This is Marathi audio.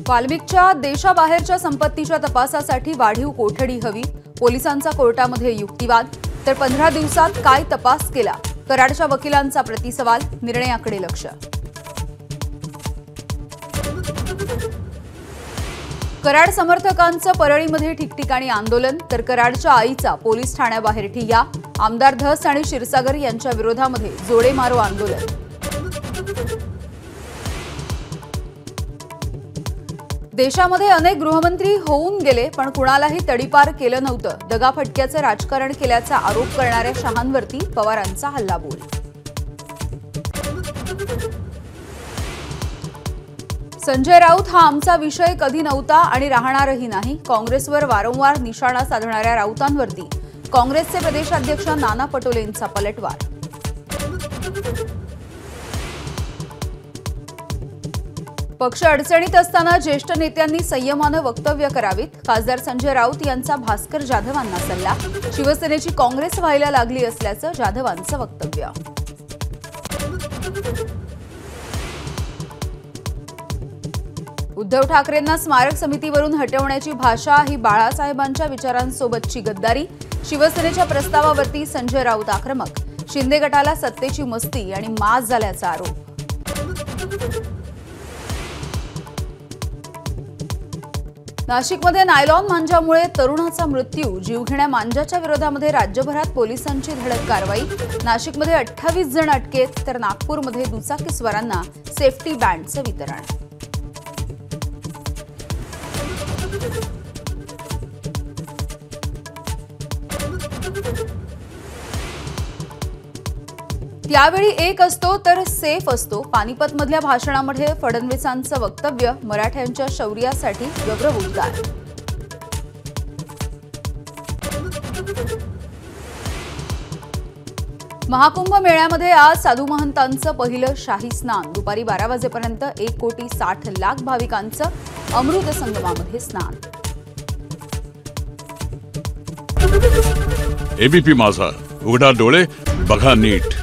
वाल्मिकच्या देशाबाहेरच्या संपत्तीच्या तपासासाठी वाढीव कोठडी हवी, पोलिसांचा कोर्टामध्ये युक्तिवाद। तर 15 दिवसात काय तपास केला, कराडच्या वकिलांचा प्रतिसवाल, निर्णयाकडे लक्ष। कराड समर्थकांचं परळीमध्ये ठिकठिकाणी आंदोलन, तर कराडच्या आईचा पोलीस ठाण्याबाहेर ठिय्या। आमदार धस आणि क्षीरसागर यांच्या विरोधामध्ये जोडे मारो आंदोलन। देशामध्ये अनेक गृहमंत्री होऊन गेले, पण कुणालाही तडीपार केलं नव्हतं। दगाफटक्याचं राजकारण केल्याचा आरोप करणाऱ्या शहांवरती पवारांचा हल्लाबोल। संजय राऊत हा आमचा विषय कधी नव्हता आणि राहणारही नाही। काँग्रेसवर वारंवार निशाणा साधणाऱ्या राऊतांवरती काँग्रेसचे प्रदेशाध्यक्ष नाना पटोलेंचा पलटवार। पक्ष अडचणीत असताना ज्येष्ठ नेत्यांनी संयमानं वक्तव्य करावीत, खासदार संजय राऊत यांचा भास्कर जाधवांना सल्ला। शिवसेनेची काँग्रेस व्हायला लागली असल्याचं जाधवांचं वक्तव्य। उद्धव ठाकरेंना स्मारक समितीवरून हटवण्याची भाषा ही बाळासाहेबांच्या विचारांसोबतची गद्दारी। शिवसेनेच्या प्रस्तावावरती संजय राऊत आक्रमक। शिंदे गटाला सत्तेची मस्ती आणि माज झाल्याचा आरोप। नाशिकमध्ये नायलॉन मांजामुळे तरुणाचा मृत्यू, जीवघेण्या मांजाच्या विरोधामध्ये राज्यभरात पोलिसांची धडक कारवाई। नाशिकमध्ये 28 जण अटकेत, तर नागपूरमध्ये दुचाकीस्वारांना सेफ्टी बँडचं वितरण। त्यावेळी एक असतो तर सेफ असतो, पानिपतमधल्या भाषणामध्ये फडणवीसांचं वक्तव्य। मराठ्यांच्या शौर्यासाठी व्यग्र उद्गार। महाकुंभ मेळ्यामध्ये आज साधू महंतांचं पहिलं शाही स्नान। दुपारी 12 वाजेपर्यंत 1,60,00,000 भाविकांचं अमृत संगमामध्ये स्नान। एबीपी माझा, उघडा डोळे बघा नीट।